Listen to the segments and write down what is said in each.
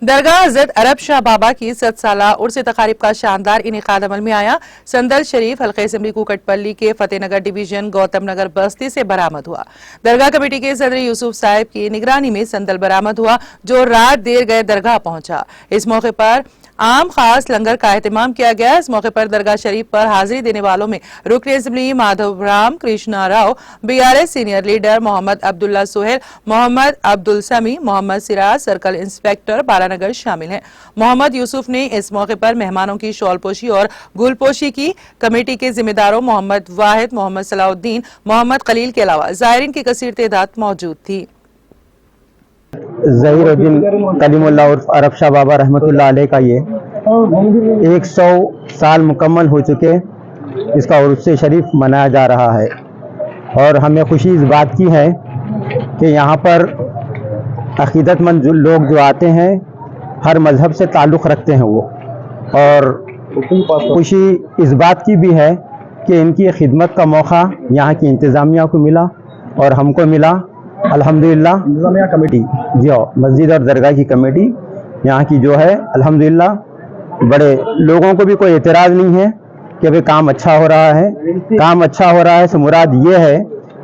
दरगाह हजरत अरब शाह बाबा की 7 साला उर्स तकारीब का शानदार इनेकाद अमल में आया। संदल शरीफ हल्के असेंबली कुकटपल्ली के फतेहनगर डिवीजन गौतम नगर बस्ती से बरामद हुआ। दरगाह कमेटी के सदर यूसुफ साहब की निगरानी में संदल बरामद हुआ, जो रात देर गए दरगाह पहुंचा। इस मौके पर आम खास लंगर का एहतमाम किया गया। इस मौके पर दरगाह शरीफ पर हाजिरी देने वालों में रुकन assembly Madhav Ram Krishna Rao, BRS senior leader Mohammed Abdullah Sohail, Mohammed Abdul Sami, Mohammed Siraj, circle inspector Balanagar शामिल हैं। मोहम्मद यूसुफ ने इस मौके पर मेहमानों की शॉलपोशी और गुलपोशी की। कमेटी के जिम्मेदारों मोहम्मद वाहिद, मोहम्मद सलाउद्दीन, मोहम्मद खलील के अलावा ज़ायरीन की कसीर तादाद मौजूद थी। ज़हीरुद्दीन कलीमुल्लाह उर्फ अरब शाह बाबा रहमतुल्लाह अलैह का ये 100 साल मुकम्मल हो चुके, इसका उर्स शरीफ मनाया जा रहा है। और हमें खुशी इस बात की है कि यहाँ पर अकीदतमंद लोग जो आते हैं हर मज़हब से ताल्लुक़ रखते हैं वो, और खुशी इस बात की भी है कि इनकी खिदमत का मौका यहाँ की इंतज़ामिया को मिला और हमको मिला। अल्हम्दुलिल्लाह इंतज़ामिया कमेटी जी मस्जिद और दरगाह की कमेटी यहाँ की जो है अल्हम्दुलिल्लाह, बड़े लोगों को भी कोई एतराज़ नहीं है कि भाई काम अच्छा हो रहा है। काम अच्छा हो रहा है से मुराद ये है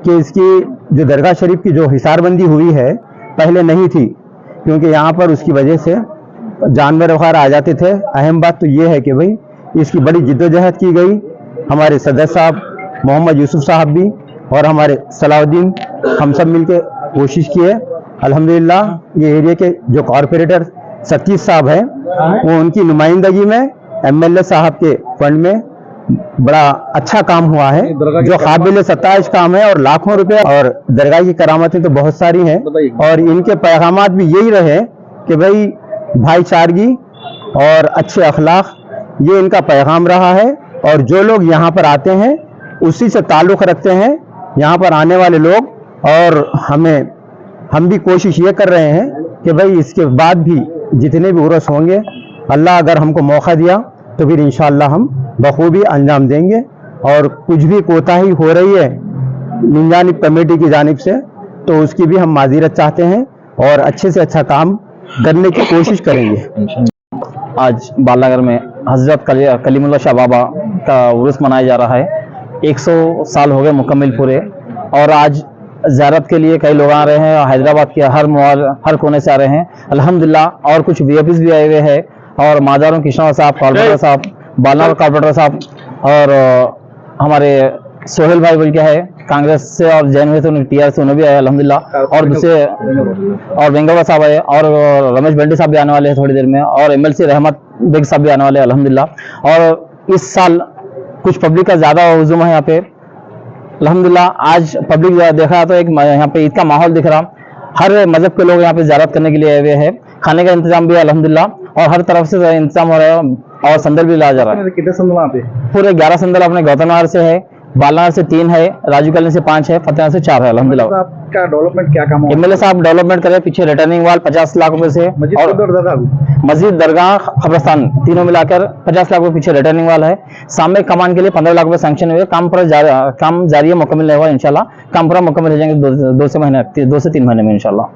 कि इसकी जो दरगाह शरीफ की जो हिसारबंदी हुई है पहले नहीं थी, क्योंकि यहाँ पर उसकी वजह से जानवर वगैरह आ जाते थे। अहम बात तो ये है कि भाई इसकी बड़ी जिद्दोजहद की गई। हमारे सदर साहब मोहम्मद यूसुफ साहब भी और हमारे सलाउद्दीन, हम सब मिलके कोशिश किए। अल्हम्दुलिल्लाह ये एरिया के जो कॉरपोरेटर सतीश साहब हैं वो उनकी नुमाइंदगी में MLA साहब के फंड में बड़ा अच्छा काम हुआ है, जो काबिल सताइश काम है और लाखों रुपए। और दरगाह की करामतें तो बहुत सारी हैं और इनके पैगामात भी यही रहे कि भाई भाईचारगी और अच्छे अखलाक, ये इनका पैगाम रहा है। और जो लोग यहाँ पर आते हैं उसी से ताल्लुक़ रखते हैं यहाँ पर आने वाले लोग। और हम भी कोशिश ये कर रहे हैं कि भाई इसके बाद भी जितने भी उर्स होंगे, अल्लाह अगर हमको मौका दिया तो फिर इंशाअल्लाह हम बखूबी अंजाम देंगे। और कुछ भी कोताही हो रही है निजानिब कमेटी की जानिब से तो उसकी भी हम माज़ीरत चाहते हैं और अच्छे से अच्छा काम करने की कोशिश करेंगे। आज बालानगर में हजरत कलीमुल्लाह शाह बाबा का उर्स मनाया जा रहा है। 100 साल हो गए मुकम्मल पूरे, और आज ज़ियारत के लिए कई लोग आ रहे हैं। हैदराबाद के हर कोने से आ रहे हैं अल्हम्दुलिल्लाह। और कुछ VIPs भी आए हुए हैं, और मादारों कृष्णा साहब, कॉर्पोरेटर साहब, बालानगर कॉर्पोरेटर साहब, और हमारे सोहेल भाई बोल के है कांग्रेस से, और जैन हुए थे TR से, उन्हें भी आए अल्हम्दुलिल्लाह। और दूसरे और बेंगवा साहब आए, और रमेश बेंडी साहब भी आने वाले हैं थोड़ी देर में, और MLC रहमत बेग साहब भी आने वाले हैं अल्हम्दुलिल्लाह। और इस साल कुछ पब्लिक का ज़्यादा हुजूम है यहाँ पे अल्हम्दुलिल्लाह। आज पब्लिक देखा तो एक यहाँ पे ईद का माहौल दिख रहा। हर मजहब के लोग यहाँ पे ज़ियारत करने के लिए आए हुए हैं। खाने का इंतजाम भी है अल्हम्दुलिल्लाह, और हर तरफ से इंतजाम हो रहा है, और संदल भी लाया जा रहा है। कितने संदल वहाँ पे? पूरे 11 संदल अपने गौतम नगर से है, बालानगर से 3 है, राजू कॉलोनी से 5 है, फतेहनगर से 4 है अल्हम्दुलिल्लाह। आपका डेवलपमेंट क्या काम है? MLA साहब डेवलपमेंट करे, पीछे रिटर्निंग वाल 50 लाख रुपए से, और मस्जिद दरगाह खबरस्तान तीनों मिलाकर 50 लाख रुपए पीछे रिटर्निंग वाल है। सामने कमान के लिए 15 लाख रुपए सैंक्शन हुए। काम जारी है, मुकम्मल नहीं हुआ इंशाल्लाह। काम पूरा मुकम्मल हो जाएंगे 2 से 3 महीने में इंशाल्लाह।